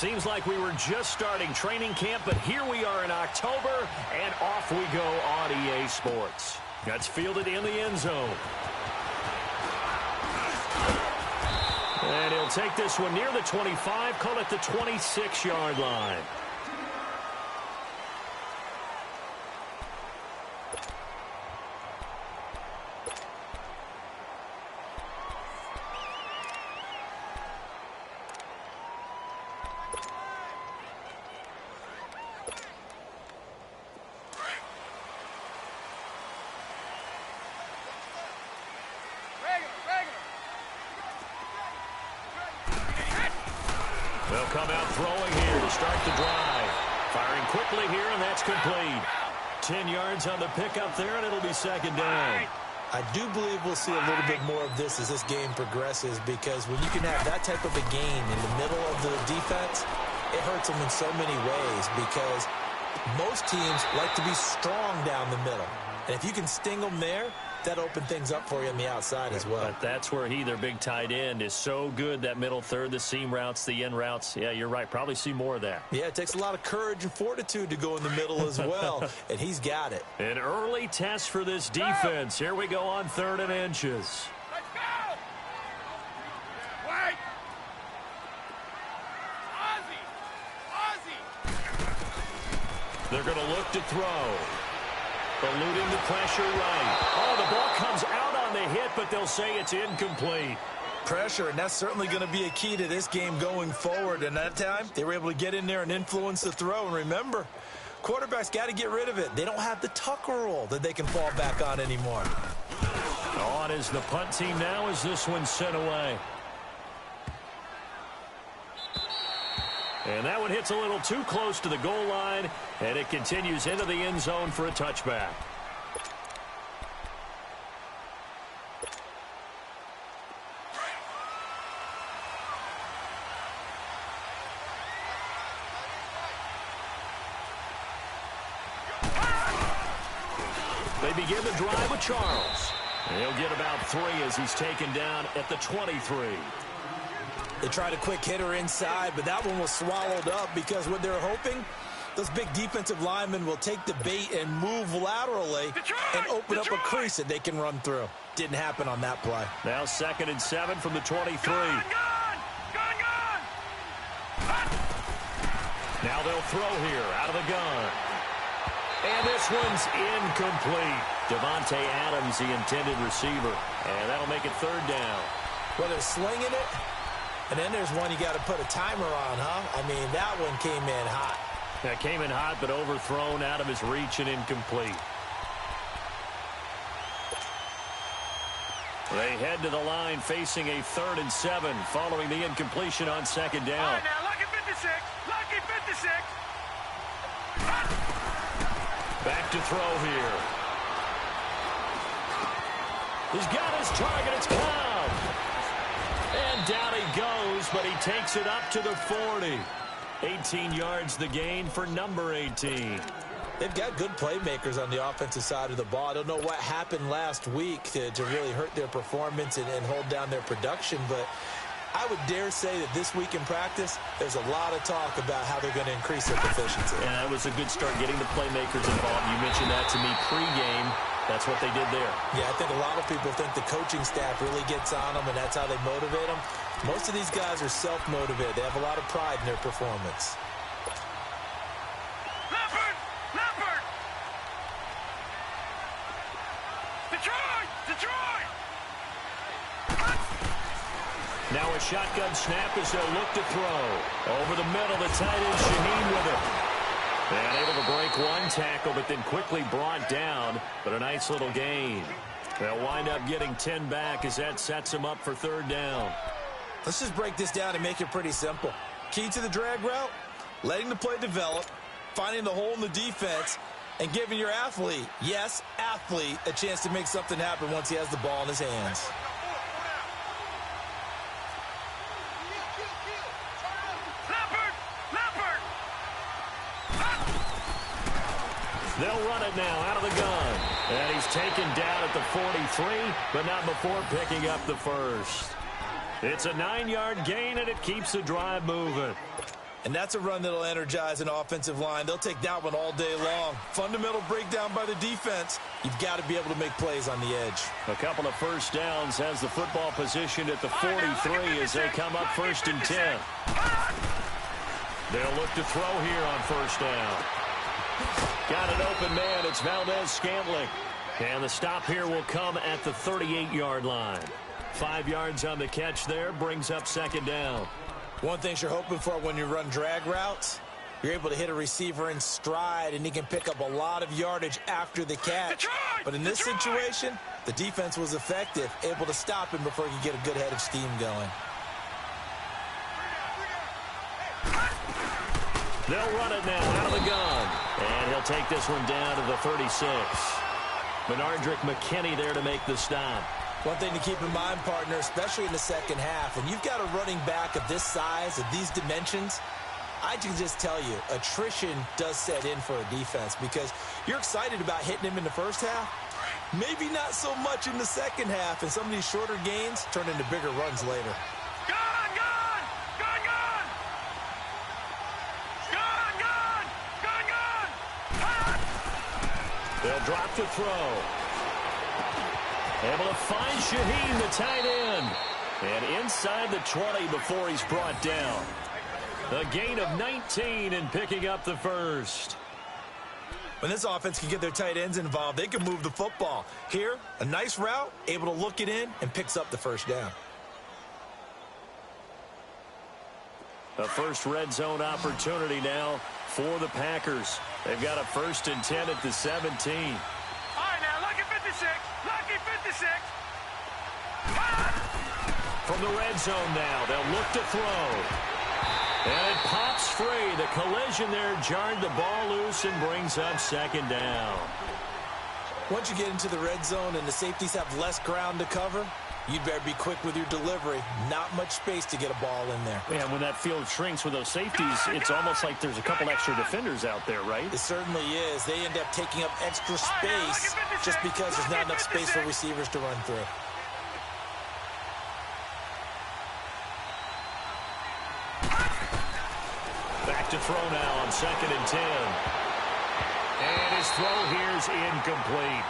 seems like we were just starting training camp, but here we are in October, and off we go on EA Sports. That's fielded in the end zone. And he'll take this one near the 25, call it the 26-yard line. They'll come out throwing here to start the drive. Firing quickly here, and that's complete. 10 yards on the pickup there, and it'll be second down. I do believe we'll see a little bit more of this as this game progresses, because when you can have that type of a game in the middle of the defense, it hurts them in so many ways, because most teams like to be strong down the middle. And if you can sting them there, that opens things up for you on the outside as well. But that's where their big tight end, is so good, that middle third, the seam routes, the in routes. Yeah, you're right. Probably see more of that. Yeah, it takes a lot of courage and fortitude to go in the middle as well, and he's got it. An early test for this defense. Here we go on 3rd and inches. Let's go! Wait! Ozzie! They're going to look to throw. Eluding the pressure right. Oh, the ball comes out on the hit, but they'll say it's incomplete. Pressure, and that's certainly going to be a key to this game going forward. And that time, they were able to get in there and influence the throw. And remember, quarterbacks got to get rid of it. They don't have the tuck roll that they can fall back on anymore. On is the punt team now as this one's sent away. And that one hits a little too close to the goal line, and it continues into the end zone for a touchback. They begin the drive with Charles. He'll get about 3 as he's taken down at the 23. They tried a quick hitter inside, but that one was swallowed up, because what they're hoping, those big defensive linemen will take the bait and move laterally and open up a crease that they can run through. Didn't happen on that play. Now 2nd and 7 from the 23. Gone! Now they'll throw here out of the gun. And this one's incomplete. Devontae Adams, the intended receiver. And that'll make it 3rd down. Well, they're slinging it. And then there's one you got to put a timer on, huh? I mean, that one came in hot. That came in hot, but overthrown out of his reach and incomplete. They head to the line facing a 3rd and 7 following the incompletion on 2nd down. All right, now, lucky 56. Lucky 56. Back to throw here. He's got his target. It's Cobb. And down he goes, but he takes it up to the 40. 18 yards the gain for number 18. They've got good playmakers on the offensive side of the ball. I don't know what happened last week to really hurt their performance and hold down their production, but I would dare say that this week in practice, there's a lot of talk about how they're going to increase their proficiency. And that was a good start, getting the playmakers involved. You mentioned that to me pregame. That's what they did there. Yeah, I think a lot of people think the coaching staff really gets on them, and that's how they motivate them. Most of these guys are self-motivated. They have a lot of pride in their performance. Leopard! Leopard! Detroit! Detroit! Now a shotgun snap as they'll look to throw. Over the middle, the tight end Shaheen with it. And able to break one tackle, but then quickly brought down. But a nice little gain. They'll wind up getting 10 back as that sets them up for 3rd down. Let's just break this down and make it pretty simple. Key to the drag route, letting the play develop, finding the hole in the defense, and giving your athlete, yes, athlete, a chance to make something happen once he has the ball in his hands. They'll run it now out of the gun. And he's taken down at the 43, but not before picking up the first. It's a 9-yard gain, and it keeps the drive moving. And that's a run that'll energize an offensive line. They'll take that one all day long. Fundamental breakdown by the defense. You've got to be able to make plays on the edge. A couple of first downs has the football positioned at the 43 as they come up 1st and 10. They'll look to throw here on first down. Got an open man. It's Valdez-Scantling. And the stop here will come at the 38-yard line. 5 yards on the catch there, brings up 2nd down. One thing you're hoping for when you run drag routes, you're able to hit a receiver in stride, and he can pick up a lot of yardage after the catch. But in this situation, the defense was effective, able to stop him before he could get a good head of steam going. They'll run it now out of the gun. And he'll take this one down to the 36. Benardrick McKinney there to make the stop. One thing to keep in mind, partner, especially in the second half, when you've got a running back of this size, of these dimensions, I can just tell you, attrition does set in for a defense because you're excited about hitting him in the first half. Maybe not so much in the second half, and some of these shorter gains turn into bigger runs later. Gun! Gun! Gun! Gun! Gun! Gun! Gun! Gun! They'll drop to throw. Able to find Shaheen, the tight end. And inside the 20 before he's brought down. A gain of 19 and picking up the first. When this offense can get their tight ends involved, they can move the football. Here, a nice route, able to look it in, and picks up the first down. A first red zone opportunity now for the Packers. They've got a 1st and 10 at the 17. All right, now, lucky 56. Lucky 56. From the red zone now, they'll look to throw. And it pops free. The collision there jarred the ball loose and brings up 2nd down. Once you get into the red zone and the safeties have less ground to cover, you'd better be quick with your delivery. Not much space to get a ball in there. Yeah, when that field shrinks with those safeties, it's almost like there's a couple extra defenders out there, right? It certainly is. They end up taking up extra space just because there's not enough space for receivers to run through. Back to throw now on 2nd and 10. And his throw here's incomplete.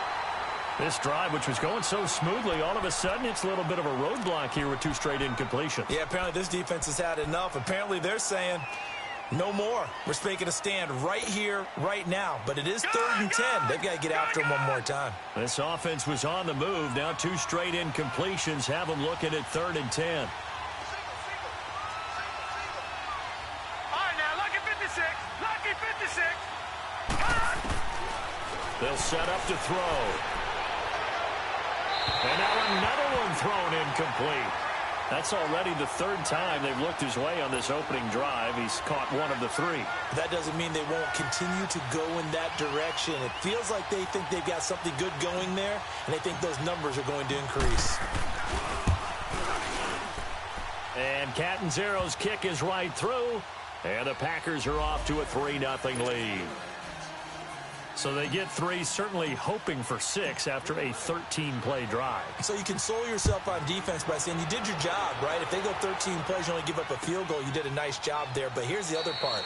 This drive, which was going so smoothly, all of a sudden it's a little bit of a roadblock here with 2 straight incompletions. Yeah, apparently this defense has had enough. Apparently they're saying no more. We're making a stand right here, right now. But it is 3rd and 10. They've got to get after him one more time. This offense was on the move. Now 2 straight incompletions have them looking at 3rd and 10. Lucky 56. They'll set up to throw. And now another one thrown incomplete. That's already the 3rd time they've looked his way on this opening drive. He's caught 1 of the 3. That doesn't mean they won't continue to go in that direction. It feels like they think they've got something good going there, and they think those numbers are going to increase. And Catanzaro's kick is right through. And the Packers are off to a 3-0 lead. So they get 3, certainly hoping for 6 after a 13-play drive. So you console yourself on defense by saying you did your job, right? If they go 13 plays, you only give up a field goal, you did a nice job there. But here's the other part.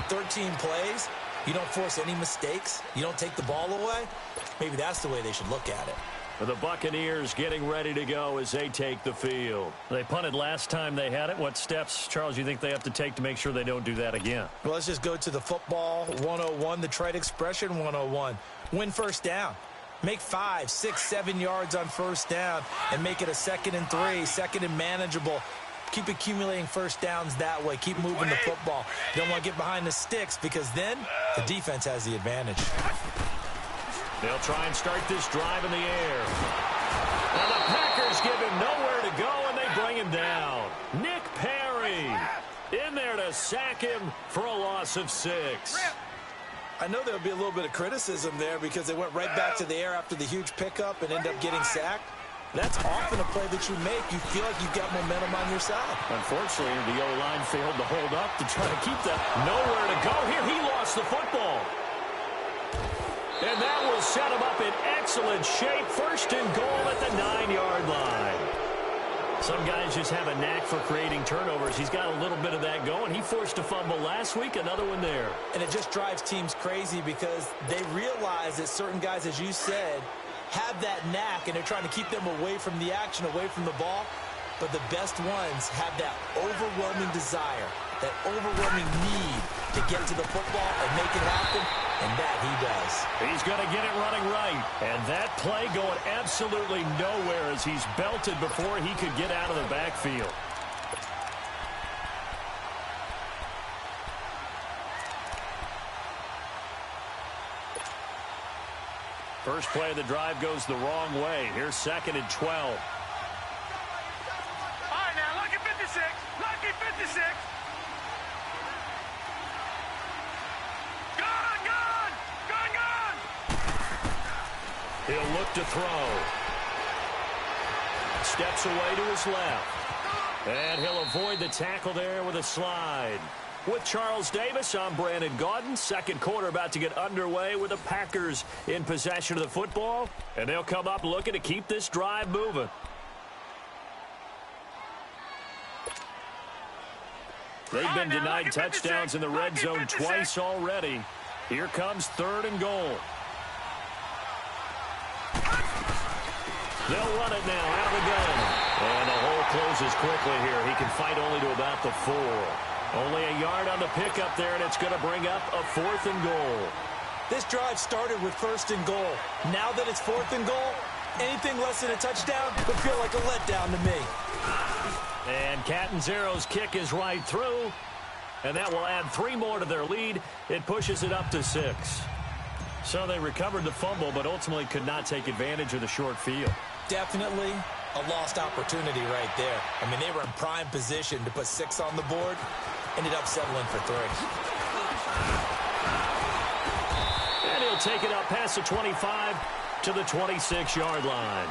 13 plays, you don't force any mistakes, you don't take the ball away. Maybe that's the way they should look at it. The Buccaneers getting ready to go as they take the field. They punted last time they had it. What steps, Charles, you think they have to take to make sure they don't do that again? Well, let's just go to the football 101, the trite expression 101. Win first down. Make 5, 6, 7 yards on first down and make it a 2nd and 3, 2nd and manageable. Keep accumulating first downs that way. Keep moving the football. You don't want to get behind the sticks because then the defense has the advantage. They'll try and start this drive in the air. Now the Packers give him nowhere to go, and they bring him down. Nick Perry in there to sack him for a loss of 6. I know there'll be a little bit of criticism there because they went right back to the air after the huge pickup and end up getting sacked. That's often a play that you make. You feel like you've got momentum on your side. Unfortunately, the O-line failed to hold up to try to keep that. Nowhere to go here. He lost the football. And that will set him up in excellent shape. 1st and goal at the 9-yard line. Some guys just have a knack for creating turnovers. He's got a little bit of that going. He forced a fumble last week, another one there. And it just drives teams crazy because they realize that certain guys, as you said, have that knack, and they're trying to keep them away from the action, away from the ball. But the best ones have that overwhelming desire, that overwhelming need to get to the football and make it happen, and that he does. He's going to get it running right. And that play going absolutely nowhere as he's belted before he could get out of the backfield. First play of the drive goes the wrong way. Here's 2nd and 12. All right, now, lucky 56. Lucky 56. Gone. He'll look to throw. Steps away to his left. And he'll avoid the tackle there with a slide. With Charles Davis, I'm Brandon Gaudin. Second quarter about to get underway with the Packers in possession of the football. And they'll come up looking to keep this drive moving. They've been denied touchdowns in the red zone twice already. Here comes 3rd and goal. They'll run it now out of the gun. And the hole closes quickly here. He can fight only to about the 4. Only a yard on the pickup there, and it's going to bring up a 4th and goal. This drive started with 1st and goal. Now that it's 4th and goal, anything less than a touchdown would feel like a letdown to me. And Catanzaro's kick is right through, and that will add 3 more to their lead. It pushes it up to 6. So they recovered the fumble, but ultimately could not take advantage of the short field. Definitely a lost opportunity right there. I mean, they were in prime position to put 6 on the board. Ended up settling for 3. And he'll take it up past the 25 to the 26-yard line.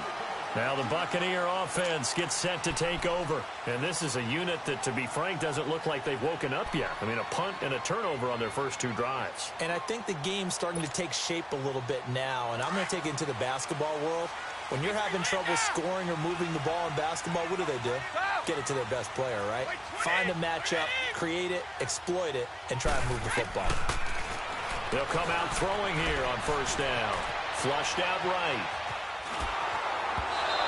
Now the Buccaneer offense gets set to take over. And this is a unit that, to be frank, doesn't look like they've woken up yet. I mean, a punt and a turnover on their first 2 drives. And I think the game's starting to take shape a little bit now. And I'm going to take it into the basketball world. When you're having trouble scoring or moving the ball in basketball, what do? Get it to their best player, right? Find a matchup, create it, exploit it, and try and move the football. They'll come out throwing here on 1st down. Flushed out right.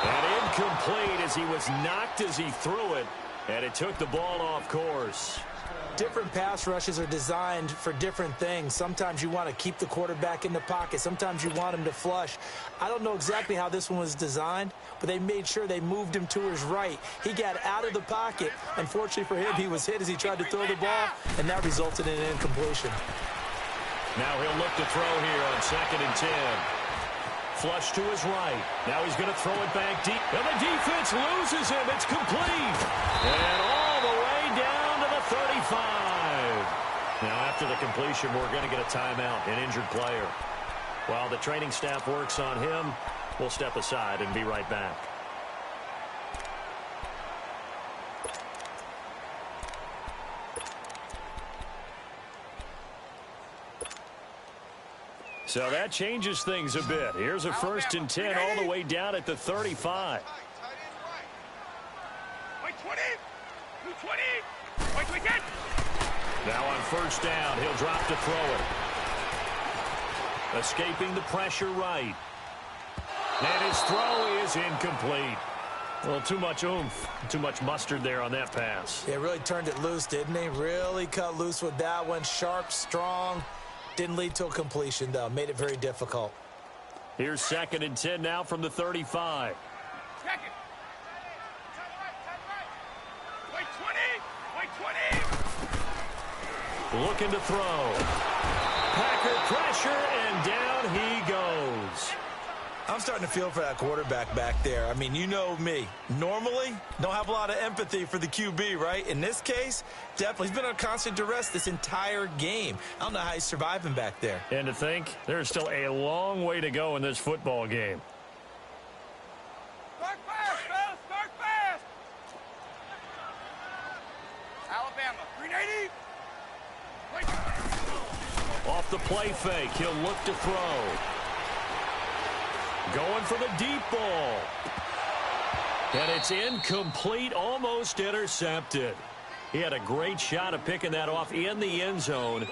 And incomplete as he was knocked as he threw it, and it took the ball off course. Different pass rushes are designed for different things. Sometimes you want to keep the quarterback in the pocket. Sometimes you want him to flush. I don't know exactly how this one was designed, but they made sure they moved him to his right. He got out of the pocket. Unfortunately for him, he was hit as he tried to throw the ball, and that resulted in an incompletion. Now he'll look to throw here on 2nd and 10. Flush to his right. Now he's going to throw it back deep. And the defense loses him. It's complete. And all the way down to the 35. Now after the completion, we're going to get a timeout, an injured player. While the training staff works on him, we'll step aside and be right back. So that changes things a bit. Here's a 1st and 10 all the way down at the 35. Wait, 20. 220. Wait, get. Now on 1st down, he'll drop to throw it. Escaping the pressure right. And his throw is incomplete. Well, too much oomph, too much mustard there on that pass. Yeah, really turned it loose, didn't he? Really cut loose with that one. Sharp, strong. Didn't lead to a completion, though. Made it very difficult. Here's 2nd and 10 now from the 35. Check it. Wait, 20. Wait, 20. Looking to throw. Packer pressure, and down he goes. I'm starting to feel for that quarterback back there. I mean, you know me. Normally, don't have a lot of empathy for the QB, right? In this case, definitely. He's been on constant duress this entire game. I don't know how he's surviving back there. And to think, there's still a long way to go in this football game. Start fast, fellas. Start fast. Alabama, 380. Wait. Off the play fake, he'll look to throw. Going for the deep ball. And it's incomplete, almost intercepted. He had a great shot of picking that off in the end zone.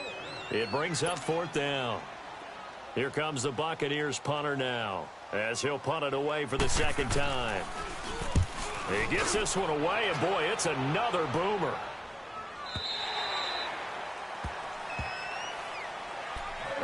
It brings up 4th down. Here comes the Buccaneers punter now, as he'll punt it away for the 2nd time. He gets this one away, and boy, it's another boomer.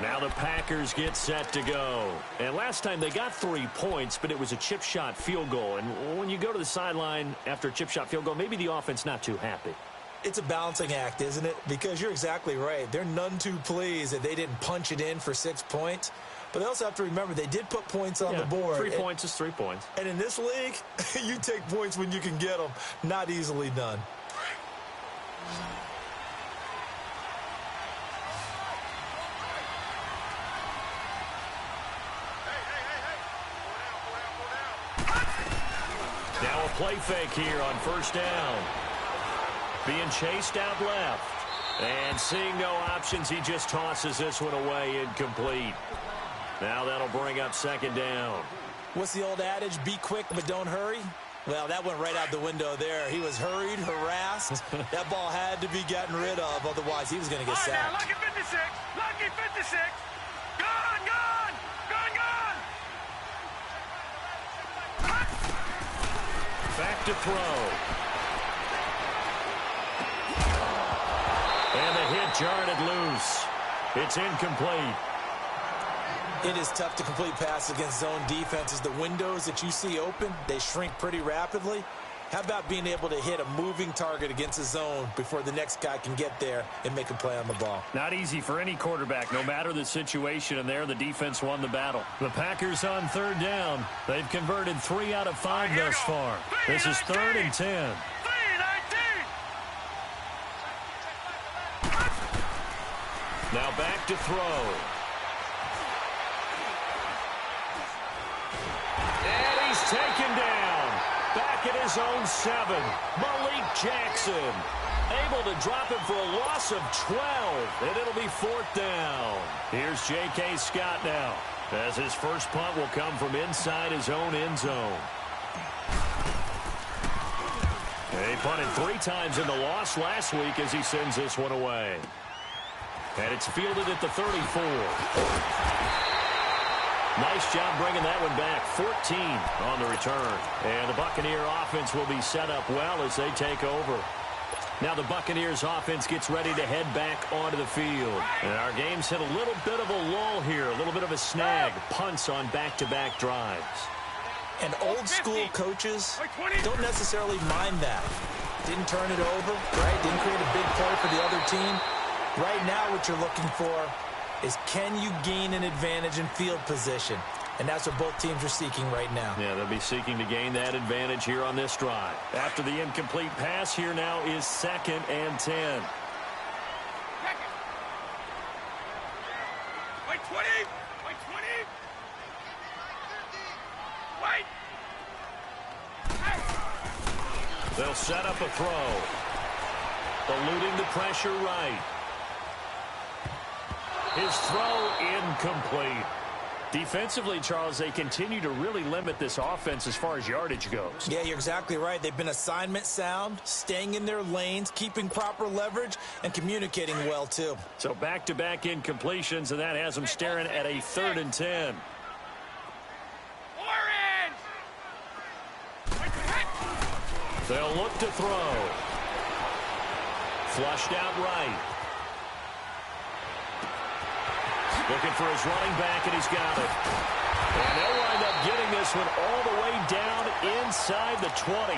Now the Packers get set to go. And last time they got 3 points, but it was a chip shot field goal. And when you go to the sideline after a chip shot field goal, maybe the offense not too happy. It's a balancing act, isn't it? Because you're exactly right. They're none too pleased that they didn't punch it in for 6 points. But they also have to remember they did put points on the board. 3 points is 3 points. And in this league, you take points when you can get them. Not easily done. Now a play fake here on 1st down. Being chased out left. And seeing no options, he just tosses this one away incomplete. Now that'll bring up 2nd down. What's the old adage? Be quick, but don't hurry. Well, that went right out the window there. He was hurried, harassed. That ball had to be gotten rid of. Otherwise, he was going to get sacked. Lucky 56. Lucky 56. Gone, gone. Gone, gone. Back to throw. And the hit jarred it loose. It's incomplete. It is tough to complete passes against zone defenses. The windows that you see open, they shrink pretty rapidly. How about being able to hit a moving target against a zone before the next guy can get there and make a play on the ball? Not easy for any quarterback, no matter the situation, and there the defense won the battle. The Packers on 3rd down. They've converted 3 out of 5 thus far. This is 3rd and 10. Now back to throw. And he's taken down. Back at his own 7. Malik Jackson able to drop him for a loss of 12. And it'll be 4th down. Here's J.K. Scott now, as his first punt will come from inside his own end zone. He punted 3 times in the loss last week as he sends this one away. And it's fielded at the 34. Nice job bringing that one back. 14 on the return. And the Buccaneer offense will be set up well as they take over. Now the Buccaneers offense gets ready to head back onto the field. And our game's hit a little bit of a lull here, a little bit of a snag. Punts on back-to-back drives. And old school coaches don't necessarily mind that. Didn't turn it over, right? Didn't create a big play for the other team. Right now what you're looking for is, can you gain an advantage in field position? And that's what both teams are seeking right now. Yeah, they'll be seeking to gain that advantage here on this drive. After the incomplete pass, here now is 2nd and 10. Wait, 20. Wait, 20. Wait. They'll set up a throw. Eluding the pressure right. His throw incomplete. Defensively, Charles, they continue to really limit this offense as far as yardage goes. Yeah, you're exactly right. They've been assignment sound, staying in their lanes, keeping proper leverage, and communicating well, too. So back-to-back incompletions, and that has them staring at a 3rd and 10. They'll look to throw. Flushed out right. Looking for his running back, and he's got it. And they'll wind up getting this one all the way down inside the 20.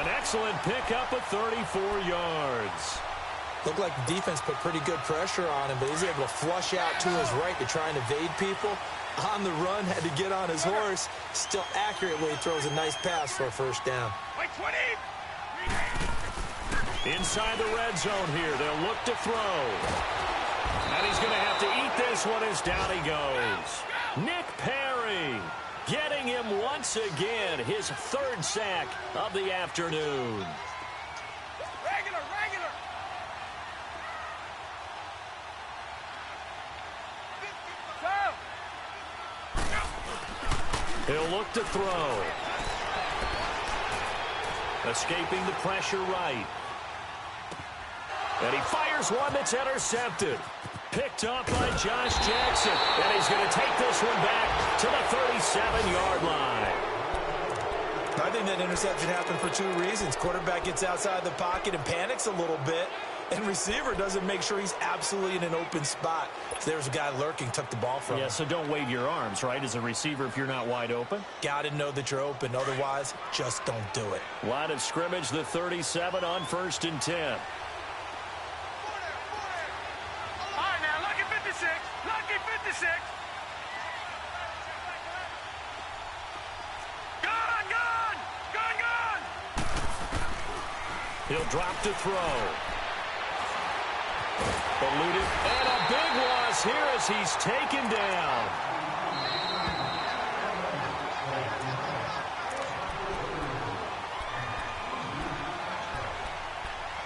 An excellent pickup of 34 yards. Looked like the defense put pretty good pressure on him, but he's able to flush out to his right to try and evade people. On the run, had to get on his horse. Still accurately throws a nice pass for a 1st down. Inside the red zone here, they'll look to throw. And he's going to have to eat this one as down he goes. Nick Perry getting him once again, his 3rd sack of the afternoon. Regular. He'll look to throw. Escaping the pressure right. And he fires one that's intercepted. Picked up by Josh Jackson. And he's going to take this one back to the 37-yard line. I think that interception happened for two reasons. Quarterback gets outside the pocket and panics a little bit. And receiver doesn't make sure he's absolutely in an open spot. So there's a guy lurking, took the ball from him. Yeah, so don't wave your arms, right, as a receiver if you're not wide open. Got to know that you're open. Otherwise, just don't do it. Line of scrimmage, the 37 on 1st and 10. All right, now, lucky 56. Lucky 56. Gone, gone. Gone, gone. He'll drop to throw. Eluded, and a big loss here as he's taken down.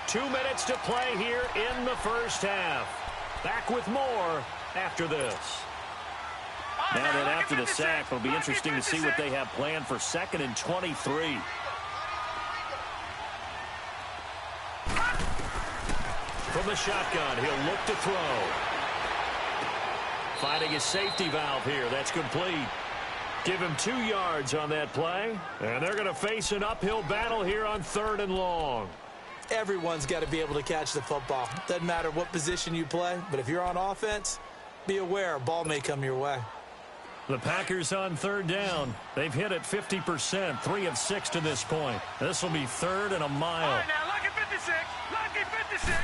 Two minutes to play here in the first half. Back with more after this. Now that after the sack, it'll be interesting to see what they have planned for 2nd and 23. From the shotgun, he'll look to throw. Finding his safety valve here. That's complete. Give him 2 yards on that play. And they're going to face an uphill battle here on 3rd and long. Everyone's got to be able to catch the football. Doesn't matter what position you play, but if you're on offense, be aware a ball may come your way. The Packers on 3rd down. They've hit it 50%, 3 of 6 to this point. This will be 3rd and a mile. All right, now, lucky 56. Lucky 56.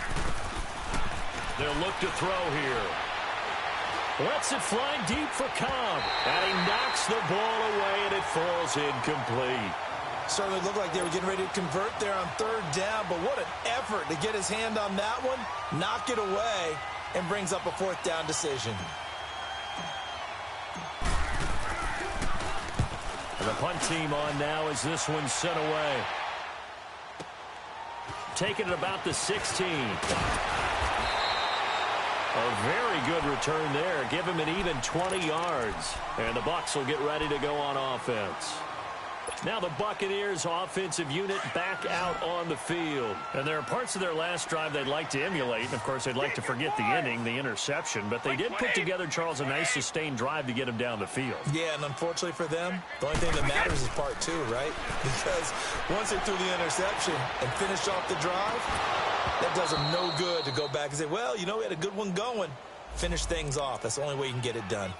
They'll look to throw here. Lets it fly deep for Cobb. And he knocks the ball away, and it falls incomplete. Certainly looked like they were getting ready to convert there on 3rd down, but what an effort to get his hand on that one, knock it away, and brings up a 4th down decision. And the punt team on now as this one's sent away. Taking it about the 16. A very good return there. Give him an even 20 yards. And the Bucs will get ready to go on offense. Now the Buccaneers offensive unit back out on the field. And there are parts of their last drive they'd like to emulate. And, of course, they'd like to forget the ending, the interception. But they did put together, Charles, a nice sustained drive to get him down the field. Yeah, and unfortunately for them, the only thing that matters is part 2, right? Because once they threw the interception and finished off the drive, that does them no good to go back and say, well, you know, we had a good one going. Finish things off. That's the only way you can get it done.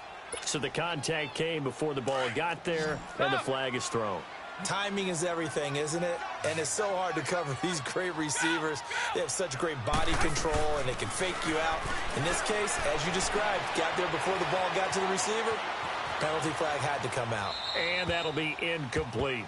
So the contact came before the ball got there, and the flag is thrown. Timing is everything, isn't it? And it's so hard to cover these great receivers. They have such great body control, and they can fake you out. In this case, as you described, got there before the ball got to the receiver. Penalty flag had to come out. And that'll be incomplete.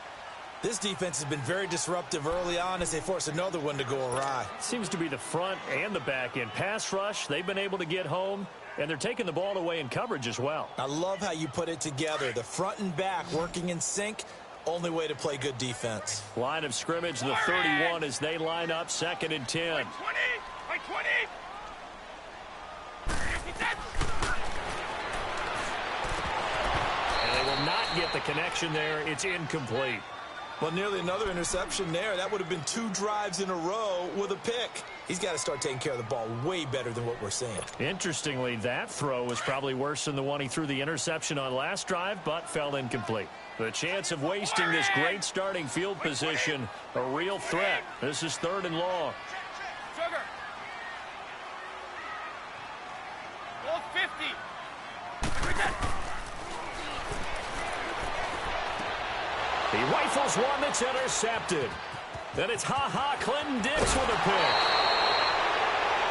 This defense has been very disruptive early on as they force another one to go awry. Seems to be the front and the back end. Pass rush, they've been able to get home, and they're taking the ball away in coverage as well. I love how you put it together. The front and back working in sync. Only way to play good defense. Line of scrimmage, the 31 as they line up 2nd and 10. 20. By 20. And they will not get the connection there. It's incomplete. Well, nearly another interception there. That would have been 2 drives in a row with a pick. He's got to start taking care of the ball way better than what we're seeing. Interestingly, that throw was probably worse than the one he threw the interception on last drive, but fell incomplete. The chance of wasting this great starting field position, a real threat. This is 3rd and long. Sugar. Ball 50. He rifles one that's intercepted. Then it's Clinton Dix with a pick.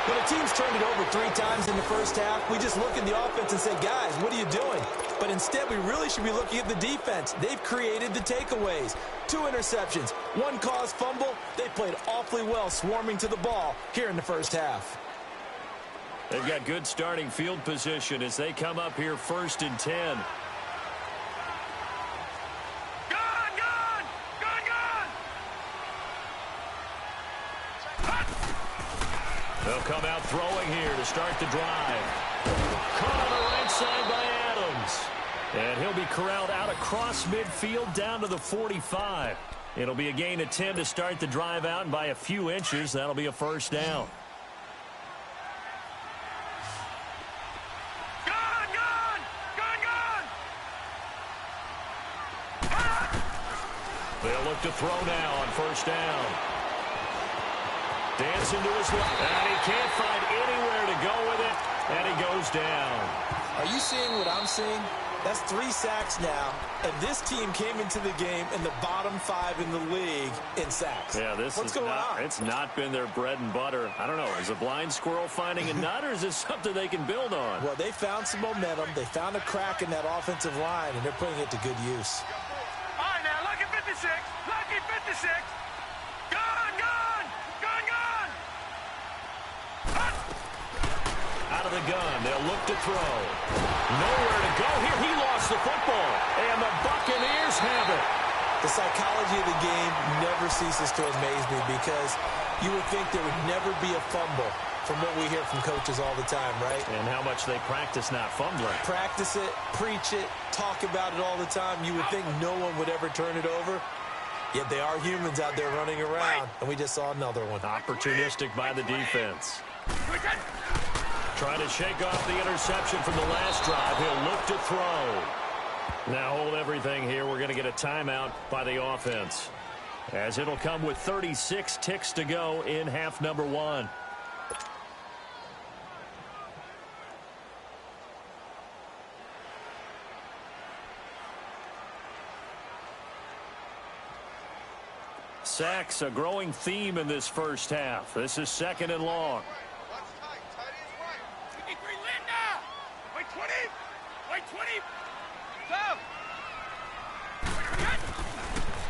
When a team's turned it over 3 times in the first half, we just look at the offense and say, guys, what are you doing? But instead, we really should be looking at the defense. They've created the takeaways. 2 interceptions, 1 caused fumble. They played awfully well swarming to the ball here in the first half. They've got good starting field position as they come up here 1st and 10. They'll come out throwing here to start the drive. Caught on the right side by Adams. And he'll be corralled out across midfield down to the 45. It'll be a gain of 10 to start the drive out, and by a few inches, that'll be a first down. They'll look to throw now on first down. Dancing to his left, and he can't find anywhere to go with it, and he goes down. Are you seeing what I'm seeing? That's 3 sacks now, and this team came into the game in the bottom 5 in the league in sacks. Yeah, what's going on? It's not been their bread and butter. I don't know. Is a blind squirrel finding a nut, or is this something they can build on? Well, they found some momentum. They found a crack in that offensive line, and they're putting it to good use. All right, now, lucky 56. Lucky 56. Gone, gone. Gone, gone. Out of the gun, they'll look to throw. Nowhere to go here. He lost the football, and the Buccaneers have it. The psychology of the game never ceases to amaze me because you would think there would never be a fumble from what we hear from coaches all the time, right? And how much they practice not fumbling. Practice it, preach it, talk about it all the time. You would think no one would ever turn it over. Yet they are humans out there running around, and we just saw another one. Opportunistic by the defense. Trying to shake off the interception from the last drive. He'll look to throw. Now hold everything here. We're going to get a timeout by the offense, as it'll come with 36 ticks to go in half number 1. Sacks, a growing theme in this first half. This is 2nd and long. Wait 20. Wait 20. Go.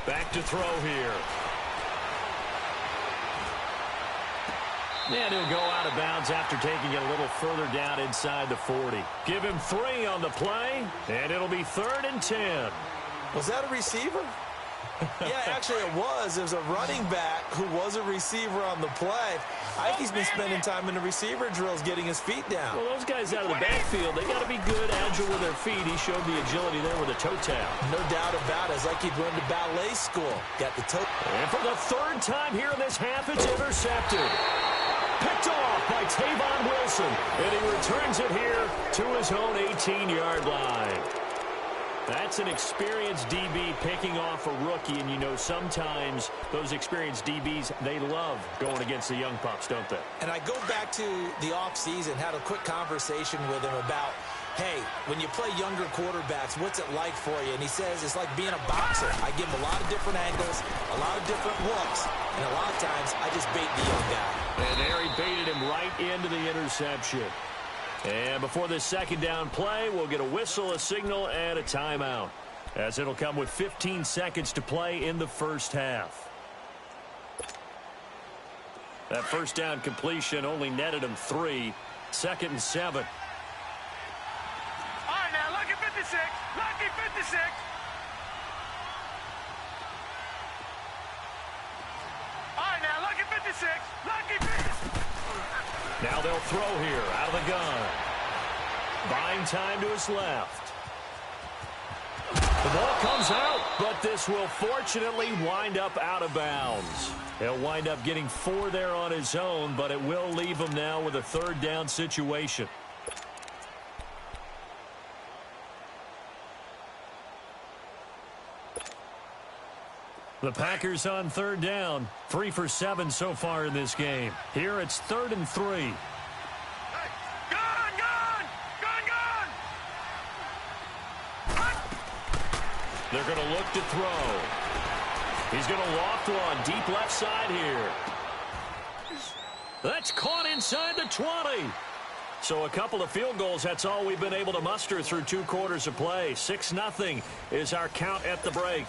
Back to throw here. And he'll go out of bounds after taking it a little further down inside the 40. Give him 3 on the play, and it'll be 3rd and 10. Was that a receiver? Yeah, actually it was. It was a running back who was a receiver on the play. I think he's been spending time in the receiver drills getting his feet down. Well, those guys out of the backfield, they got to be good, agile with their feet. He showed the agility there with a toe tap. No doubt about it. It's like he'd run to ballet school. Got the toe. And for the 3rd time here in this half, it's intercepted. Picked off by Tavon Wilson, and he returns it here to his own 18-yard line. That's an experienced DB picking off a rookie, and you know sometimes those experienced DBs, they love going against the young pups, don't they? And I go back to the offseason, had a quick conversation with him about, hey, when you play younger quarterbacks, what's it like for you? And he says it's like being a boxer. I give him a lot of different angles, a lot of different looks, and a lot of times I just bait the young guy. And there he baited him right into the interception. And before this 2nd down play, we'll get a whistle, a signal, and a timeout, as it'll come with 15 seconds to play in the first half. That first down completion only netted him 3. 2nd and 7. All right, now, lucky 56. Lucky 56. All right, now, lucky 56. Lucky 56. Now they'll throw here out of the gun. Buying time to his left. The ball comes out, but this will fortunately wind up out of bounds. He'll wind up getting 4 there on his own, but it will leave him now with a 3rd down situation. The Packers on 3rd down. 3 for 7 so far in this game. Here it's 3rd and 3. Gone, gone. Gone, gone. They're going to look to throw. He's going to loft one deep left side here. That's caught inside the 20. So a couple of field goals, that's all we've been able to muster through 2 quarters of play. 6-0 is our count at the break.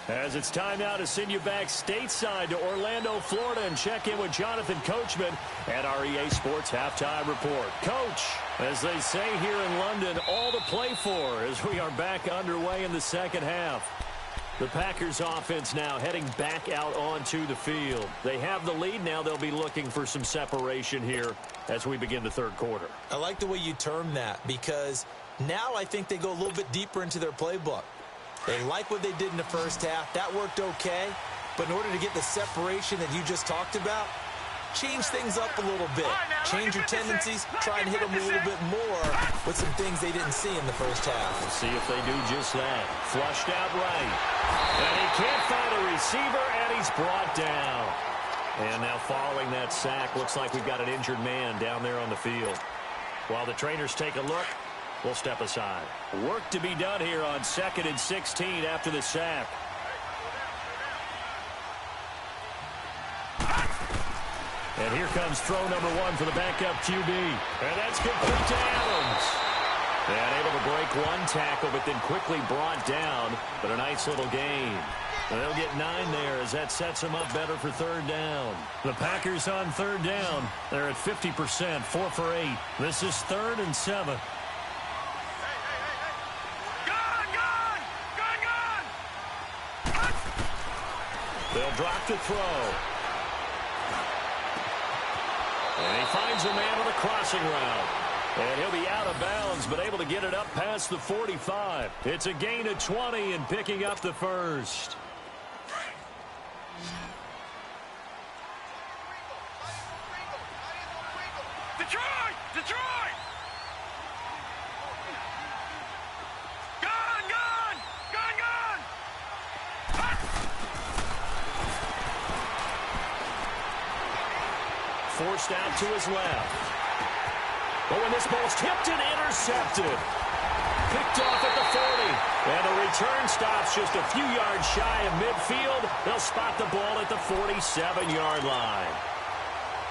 As it's time now to send you back stateside to Orlando, Florida, and check in with Jonathan Coachman at our EA Sports Halftime Report. Coach, as they say here in London, all to play for as we are back underway in the 2nd half. The Packers offense now heading back out onto the field. They have the lead. Now they'll be looking for some separation here as we begin the 3rd quarter. I like the way you term that because Now I think they go a little bit deeper into their playbook. They like what they did in the first half. That worked okay. But in order to get the separation that you just talked about, change things up a little bit. Change your tendencies. Try and hit them a little bit more with some things they didn't see in the first half. We'll see if they do just that. Flushed out right. And he can't find a receiver, and he's brought down. And now following that sack, looks like we've got an injured man down there on the field. While the trainers take a look, we'll step aside. Work to be done here on 2nd and 16 after the sack. And here comes throw number 1 for the backup QB. And that's complete to Adams. And able to break one tackle, but then quickly brought down. But a nice little gain. They'll get 9 there as that sets them up better for 3rd down. The Packers on 3rd down. They're at 50%, 4 for 8. This is 3rd and 7. They'll drop to throw. And he finds a man on the crossing route. And he'll be out of bounds, but able to get it up past the 45. It's a gain of 20 and picking up the first. Detroit! Detroit! Gone! Gone! Gone! Gone! Forced out to his left. But when this ball's tipped and intercepted. Picked off at the 40. And the return stops just a few yards shy of midfield. They'll spot the ball at the 47-yard line.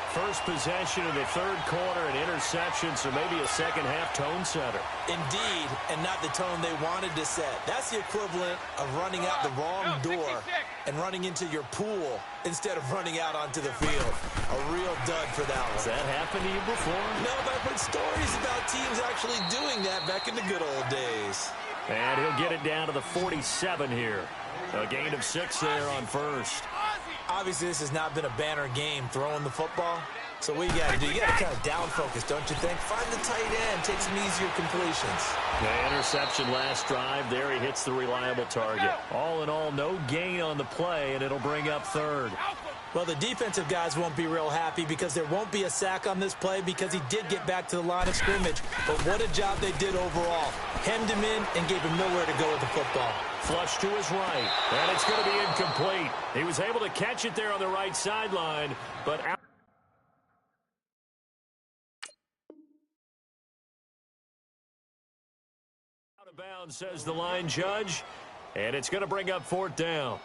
First possession of the 3rd quarter, an interception, so maybe a second-half tone setter. Indeed, and not the tone they wanted to set. That's the equivalent of running out the wrong door and running into your pool instead of running out onto the field. A real dud for that one. Has that happened to you before? No, but I've heard stories about teams actually doing that back in the good old days. And he'll get it down to the 47 here. A gain of 6 there on first. Obviously, this has not been a banner game throwing the football. So what you got to do, you got to kind of down focus, don't you think? Find the tight end, take some easier completions. The interception last drive. There he hits the reliable target. All in all, no gain on the play, and it'll bring up 3rd. Well, the defensive guys won't be real happy because there won't be a sack on this play because he did get back to the line of scrimmage. But what a job they did overall. Hemmed him in and gave him nowhere to go with the football. Flush to his right, and it's going to be incomplete. He was able to catch it there on the right sideline, but out of bounds, says the line judge, and it's going to bring up 4th down.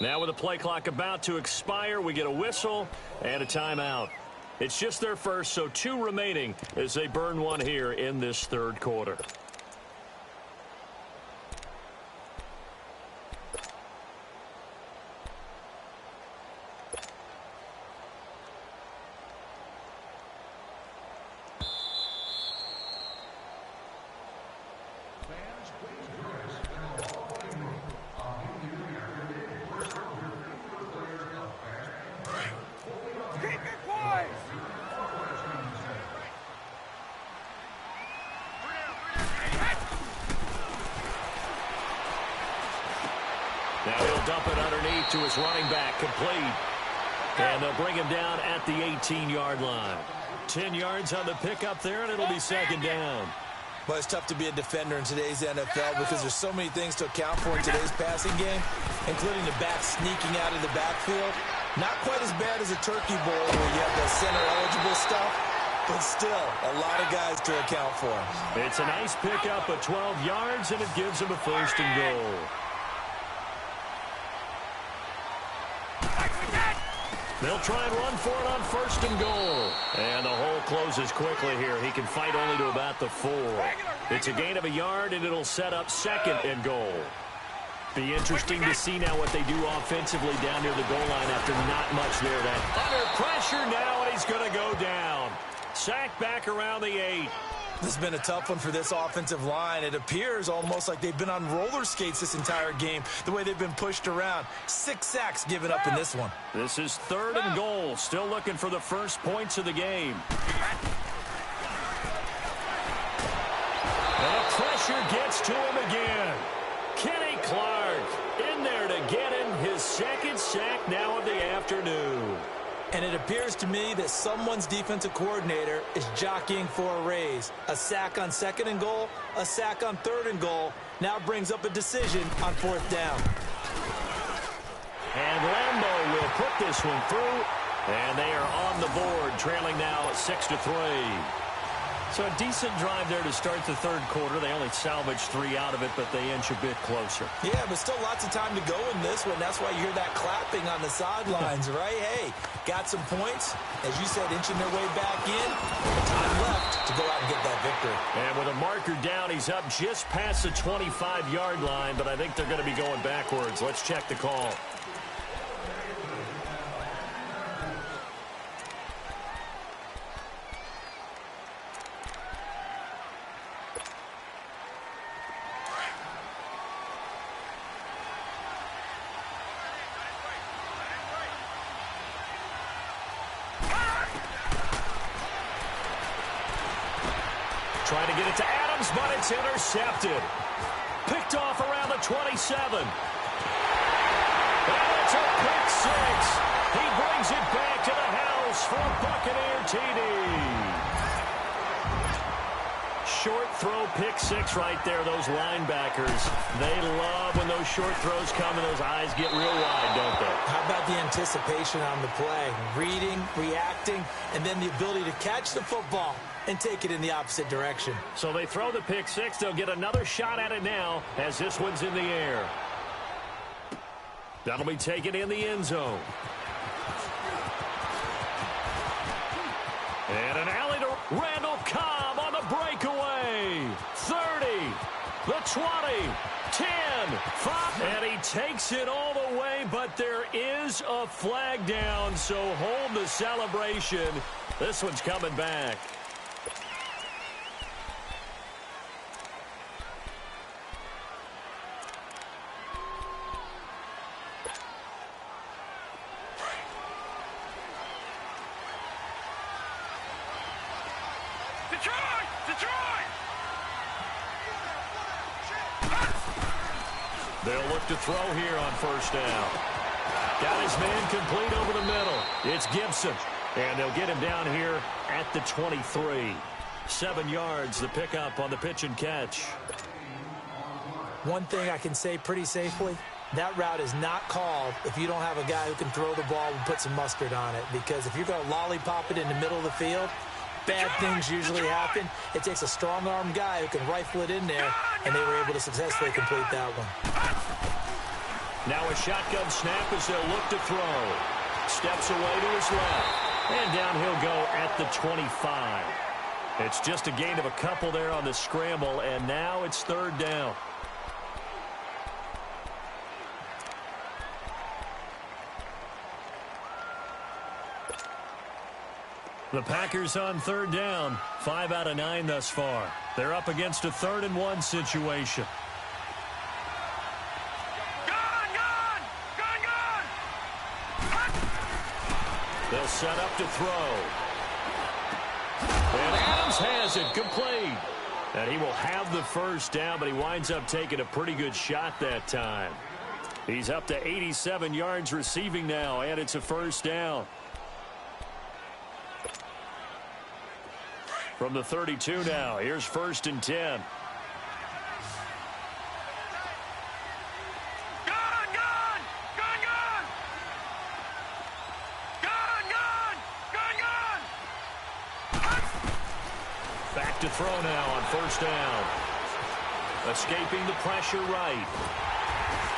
Now with the play clock about to expire, we get a whistle and a timeout. It's just their first, so 2 remaining as they burn one here in this 3rd quarter. Now he'll dump it underneath to his running back, complete. And they'll bring him down at the 18-yard line. 10 yards on the pickup there, and it'll be 2nd down. But it's tough to be a defender in today's NFL because there's so many things to account for in today's passing game, including the back sneaking out of the backfield. Not quite as bad as a turkey bowl where you have the center-eligible stuff, but still a lot of guys to account for. It's a nice pickup of 12 yards, and it gives him a 1st and goal. They'll try and run for it on 1st and goal. And the hole closes quickly here. He can fight only to about the 4. It's a gain of a yard, and it'll set up 2nd and goal. Be interesting to see now what they do offensively down near the goal line after not much there. Under pressure now, and he's going to go down. Sacked back around the 8. This has been a tough one for this offensive line. It appears almost like they've been on roller skates this entire game, the way they've been pushed around. 6 sacks given up in this one. This is 3rd and goal. Still looking for the first points of the game. And the pressure gets to him again. Kenny Clark in there to get him his 2nd sack now of the afternoon. And it appears to me that someone's defensive coordinator is jockeying for a raise. A sack on 2nd and goal, a sack on 3rd and goal. Now brings up a decision on 4th down. And Lambeau will put this one through. And they are on the board, trailing now at 6-3. So a decent drive there to start the 3rd quarter. They only salvaged 3 out of it, but they inch a bit closer. Yeah, but still lots of time to go in this one. That's why you hear that clapping on the sidelines, right? Hey, got some points. As you said, inching their way back in. Time left to go out and get that victory. And with a marker down, he's up just past the 25-yard line, but I think they're going to be going backwards. Let's check the call. Trying to get it to Adams, but it's intercepted. Picked off around the 27. And it's a pick 6. He brings it back to the house for a Buccaneer TD. Short throw, pick 6 right there. Those linebackers, they love when those short throws come and those eyes get real wide, don't they? How about the anticipation on the play? Reading, reacting, and then the ability to catch the football and take it in the opposite direction. So they throw the pick 6. They'll get another shot at it now as this one's in the air. That'll be taken in the end zone. And an alley to Randall Cobb on the breakaway. 30, the 20, 10, 5. And he takes it all the way, but there is a flag down, so hold the celebration. This one's coming back. They'll look to throw here on 1st down. Got his man complete over the middle. It's Gibson. And they'll get him down here at the 23. 7 yards, the pickup on the pitch and catch. One thing I can say pretty safely, that route is not called if you don't have a guy who can throw the ball and put some mustard on it. Because if you're going to lollipop it in the middle of the field, bad things usually happen. It takes a strong-arm guy who can rifle it in there, and they were able to successfully complete that one. Now a shotgun snap as they'll look to throw. Steps away to his left. And down he'll go at the 25. It's just a gain of a couple there on the scramble, and now it's 3rd down. The Packers on 3rd down. 5 out of 9 thus far. They're up against a 3rd and 1 situation. They'll set up to throw. And Adams has it complete. And he will have the 1st down, but he winds up taking a pretty good shot that time. He's up to 87 yards receiving now, and it's a 1st down. From the 32 now, here's 1st and 10. Back to throw now on 1st down. Escaping the pressure right.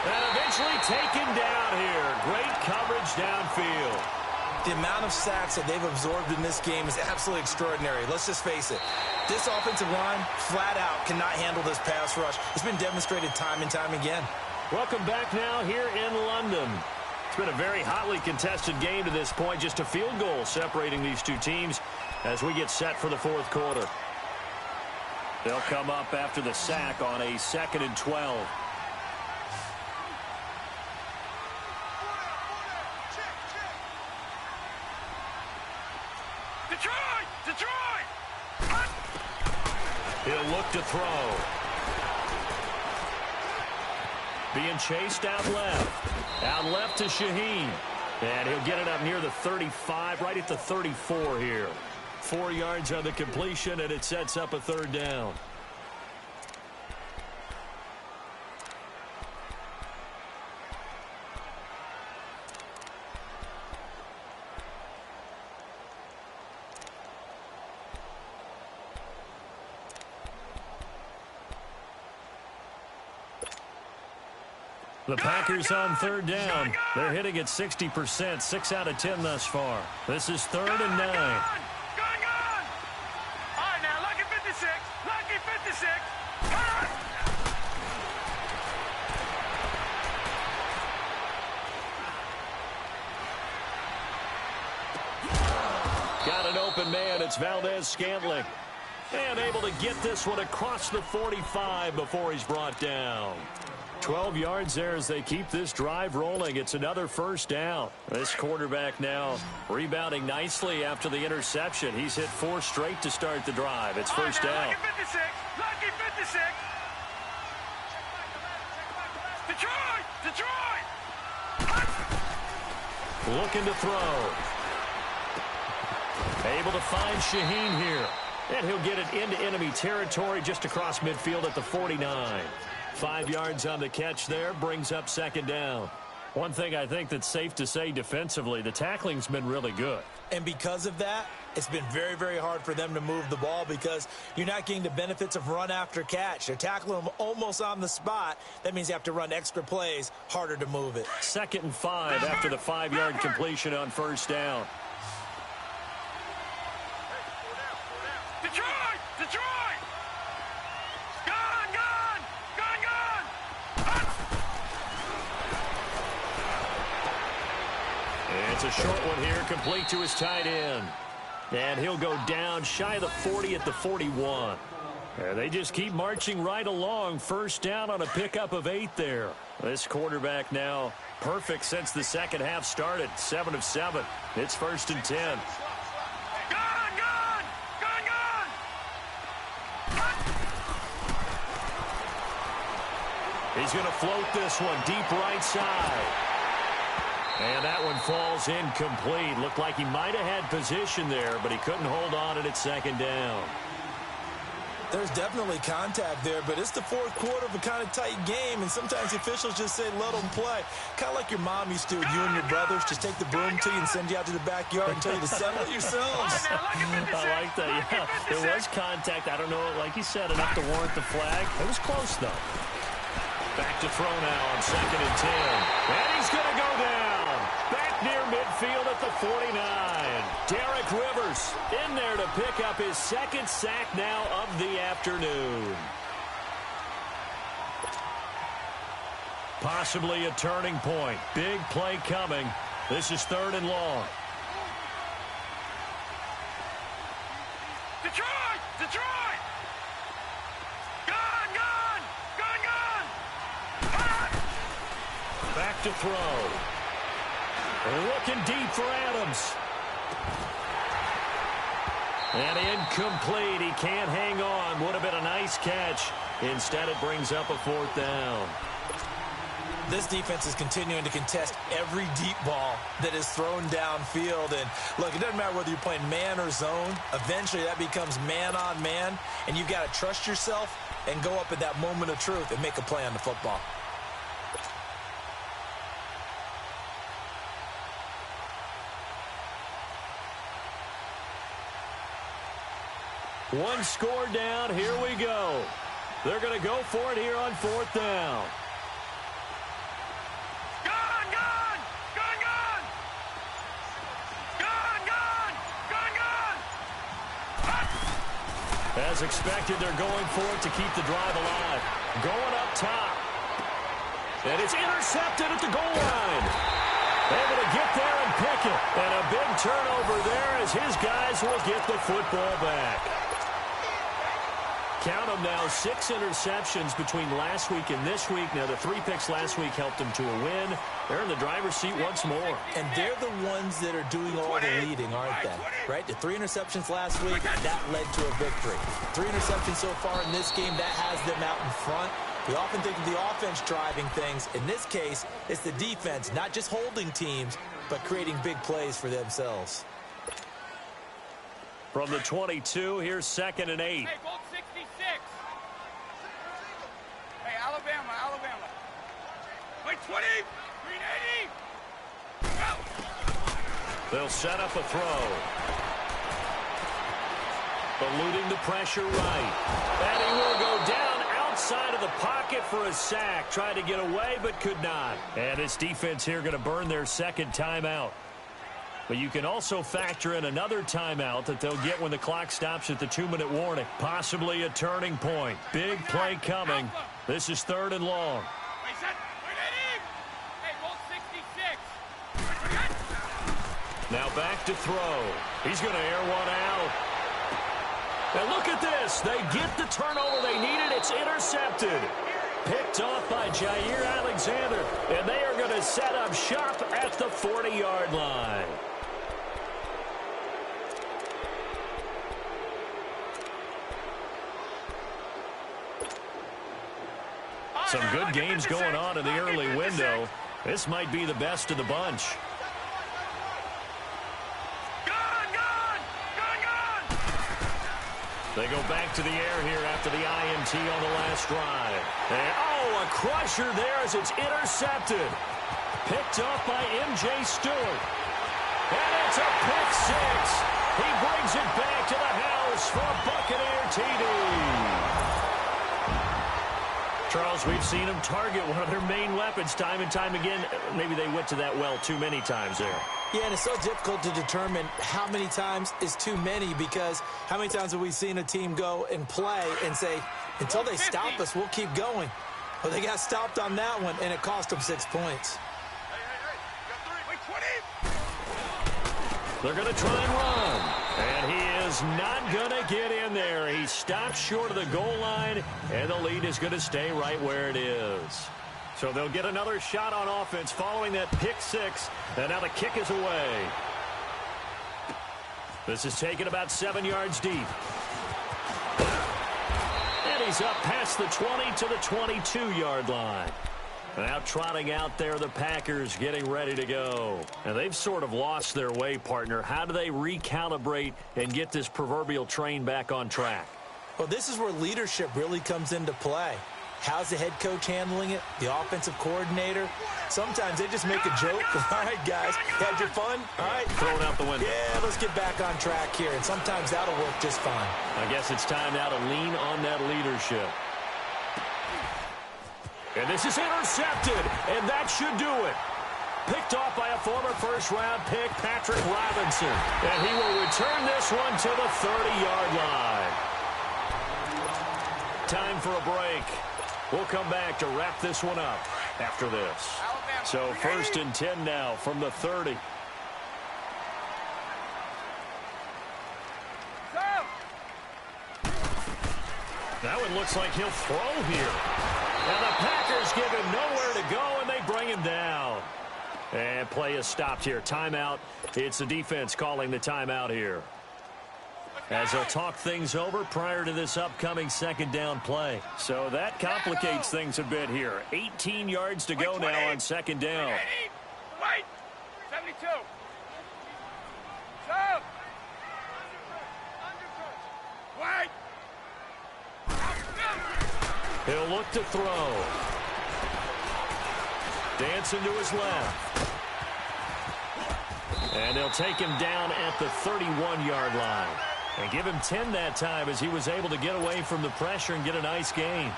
And eventually taken down here. Great coverage downfield. The amount of sacks that they've absorbed in this game is absolutely extraordinary. Let's just face it. This offensive line, flat out, cannot handle this pass rush. It's been demonstrated time and time again. Welcome back now here in London. It's been a very hotly contested game to this point. Just a field goal separating these two teams as we get set for the fourth quarter. They'll come up after the sack on a 2nd and 12. Detroit! He'll look to throw. Being chased out left. Out left to Shaheen. And he'll get it up near the 35, right at the 34 here. 4 yards on the completion, and it sets up a 3rd down. The Packers on 3rd down. They're hitting at 60%, 6 out of 10 thus far. This is 3rd and 9. Gone! All right, now, lucky 56. Lucky 56. Got an open man. It's Valdez-Scantling. And able to get this one across the 45 before he's brought down. 12 yards there as they keep this drive rolling. It's another 1st down. This quarterback now rebounding nicely after the interception. He's hit 4 straight to start the drive. It's 1st down. Lucky 56. Lucky 56. Detroit! Looking to throw. Able to find Shaheen here. And he'll get it into enemy territory just across midfield at the 49. 5 yards on the catch there, brings up 2nd down. One thing I think that's safe to say defensively, the tackling's been really good. And because of that, it's been very, very hard for them to move the ball because you're not getting the benefits of run after catch. They're tackling them almost on the spot. That means you have to run extra plays, harder to move it. 2nd and 5 after the 5-yard completion on 1st down. Detroit! It's a short one here, complete to his tight end. And he'll go down shy of the 40 at the 41. And they just keep marching right along. 1st down on a pickup of 8 there. This quarterback now perfect since the 2nd half started. 7 of 7. It's 1st and 10. He's going to float this one deep right side. And that one falls incomplete. Looked like he might have had position there, but he couldn't hold on at 2nd down. There's definitely contact there, but it's the 4th quarter of a kind of tight game, and sometimes the officials just say, let them play. Kind of like your mom used to with you and your brothers. Just take the broom to you and send you out to the backyard and tell you to settle it yourselves. I like that, yeah. There was contact. I don't know, like you said, enough to warrant the flag. It was close, though. Back to throw now on 2nd and 10. And he's going to go down. Back near midfield at the 49. Derek Rivers in there to pick up his 2nd sack now of the afternoon. Possibly a turning point. Big play coming. This is 3rd and long. Detroit! Back to throw. Looking deep for Adams. And incomplete. He can't hang on. Would have been a nice catch. Instead, it brings up a 4th down. This defense is continuing to contest every deep ball that is thrown downfield. And, look, it doesn't matter whether you're playing man or zone. Eventually, that becomes man on man. And you've got to trust yourself and go up at that moment of truth and make a play on the football. One score down. Here we go. They're going to go for it here on 4th down. Gone! as expected, they're going for it to keep the drive alive. Going up top. And it's intercepted at the goal line. Able to get there and pick it. And a big turnover there as his guys will get the football back. Count them now, 6 interceptions between last week and this week. Now, the 3 picks last week helped them to a win. They're in the driver's seat once more. And they're the ones that are doing all the leading, aren't they? Right? The 3 interceptions last week, that led to a victory. 3 interceptions so far in this game, that has them out in front. We often think of the offense driving things. In this case, it's the defense, not just holding teams, but creating big plays for themselves. From the 22, here's 2nd and 8. Hey, Bolt 66. Hey, Alabama. Wait, 20. 380. Go. They'll set up a throw. Eluding the pressure right. And he will go down outside of the pocket for a sack. Tried to get away, but could not. And this defense here going to burn their 2nd timeout. But you can also factor in another timeout that they'll get when the clock stops at the 2-minute warning. Possibly a turning point. Big play coming. This is 3rd and long. Wait, set. Hey, Bolt 66. Now back to throw. He's going to air one out. And look at this. They get the turnover they needed. It's intercepted. Picked off by Jair Alexander. And they are going to set up shop at the 40-yard line. Some good games going on in the early window. This might be the best of the bunch. They go back to the air here after the INT on the last drive. And, a crusher there as it's intercepted. Picked off by M.J. Stewart. And it's a pick 6. He brings it back to the house for a Buccaneer TD. Charles, we've seen them target one of their main weapons time and time again. Maybe they went to that well too many times there. Yeah, and it's so difficult to determine how many times is too many, because how many times have we seen a team go and play and say, until they stop us, we'll keep going. Well, they got stopped on that one, and it cost them 6 points. They're going to try and run. And he is not going to get in there. He stops short of the goal line, and the lead is going to stay right where it is. So they'll get another shot on offense following that pick 6, and now the kick is away. This is taken about 7 yards deep. And he's up past the 20 to the 22-yard line. Now trotting out there, the Packers getting ready to go. And they've sort of lost their way, partner. How do they recalibrate and get this proverbial train back on track? Well, this is where leadership really comes into play. How's the head coach handling it? The offensive coordinator? Sometimes they just make a joke. All right, guys, had your fun? All right. Throw it out the window. Yeah, let's get back on track here. And sometimes that'll work just fine. I guess it's time now to lean on that leadership. And this is intercepted, and that should do it. Picked off by a former first-round pick, Patrick Robinson. And he will return this one to the 30-yard line. Time for a break. We'll come back to wrap this one up after this. So 1st and 10 now from the 30. Now it looks like he'll throw here. And the Packers give him nowhere to go, and they bring him down. And play is stopped here. Timeout. It's the defense calling the timeout here, as they'll talk things over prior to this upcoming 2nd down play. So that complicates things a bit here. 18 yards to go now on 2nd down. Wait! 72. So. Wait! He'll look to throw. Dancing to his left. And they'll take him down at the 31-yard line. And give him 10 that time as he was able to get away from the pressure and get a nice gain.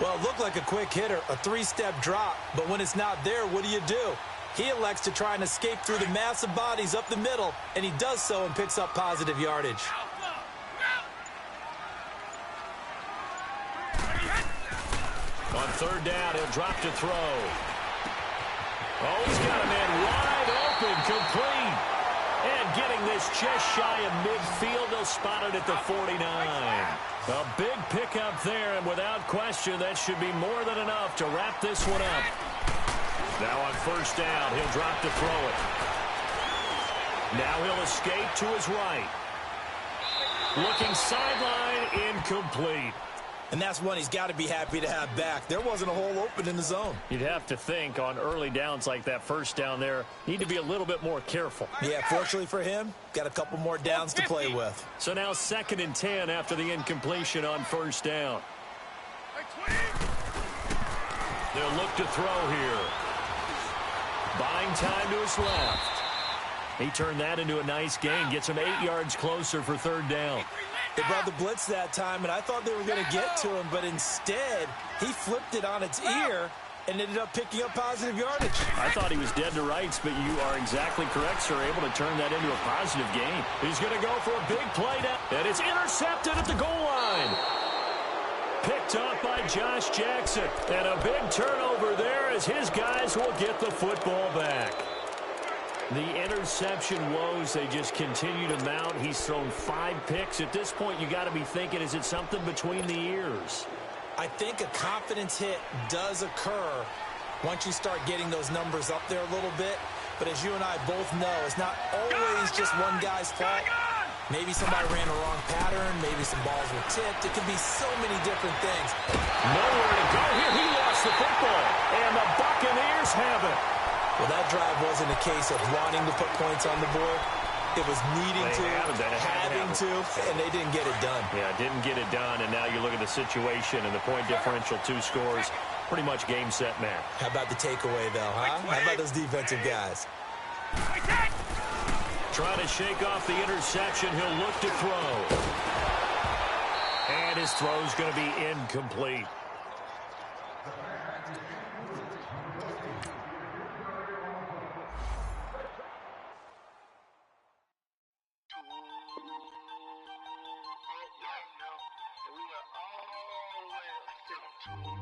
Well, it looked like a quick hitter, a 3-step drop. But when it's not there, what do? He elects to try and escape through the massive bodies up the middle, and he does so and picks up positive yardage. On third down, he'll drop to throw. Oh, he's got a man wide open, complete. And getting this just shy of midfield, they'll spot it at the 49. A big pickup there, and without question, that should be more than enough to wrap this one up. Now on first down, he'll drop to throw it. Now he'll escape to his right. Looking sideline, incomplete. And that's one he's got to be happy to have back. There wasn't a hole open in the zone. You'd have to think on early downs like that first down there, need to be a little bit more careful. Yeah, fortunately for him, got a couple more downs to play with. So now 2nd and 10 after the incompletion on first down. They'll look to throw here. Buying time to his left. He turned that into a nice gain, gets him 8 yards closer for third down. They brought the blitz that time, and I thought they were going to get to him, but instead, he flipped it on its ear and ended up picking up positive yardage. I thought he was dead to rights, but you are exactly correct, sir, able to turn that into a positive gain. He's going to go for a big play now, and it's intercepted at the goal line. Picked up by Josh Jackson, and a big turnover there as his guys will get the football back. The interception woes, they just continue to mount. He's thrown 5 picks. At this point, you got to be thinking, is it something between the ears? I think a confidence hit does occur once you start getting those numbers up there a little bit. But as you and I both know, it's not always just one guy's fault. Maybe somebody ran the wrong pattern. Maybe some balls were tipped. It could be so many different things. Nowhere to go here. He lost the football. And the Buccaneers have it. Well, that drive wasn't a case of wanting to put points on the board. It was needing to, having to, and they didn't get it done. Yeah, didn't get it done, and now you look at the situation and the point differential, 2 scores, pretty much game, set, match. How about the takeaway, though, huh? How about those defensive guys? Trying to shake off the interception. He'll look to throw. And his throw's going to be incomplete. We were all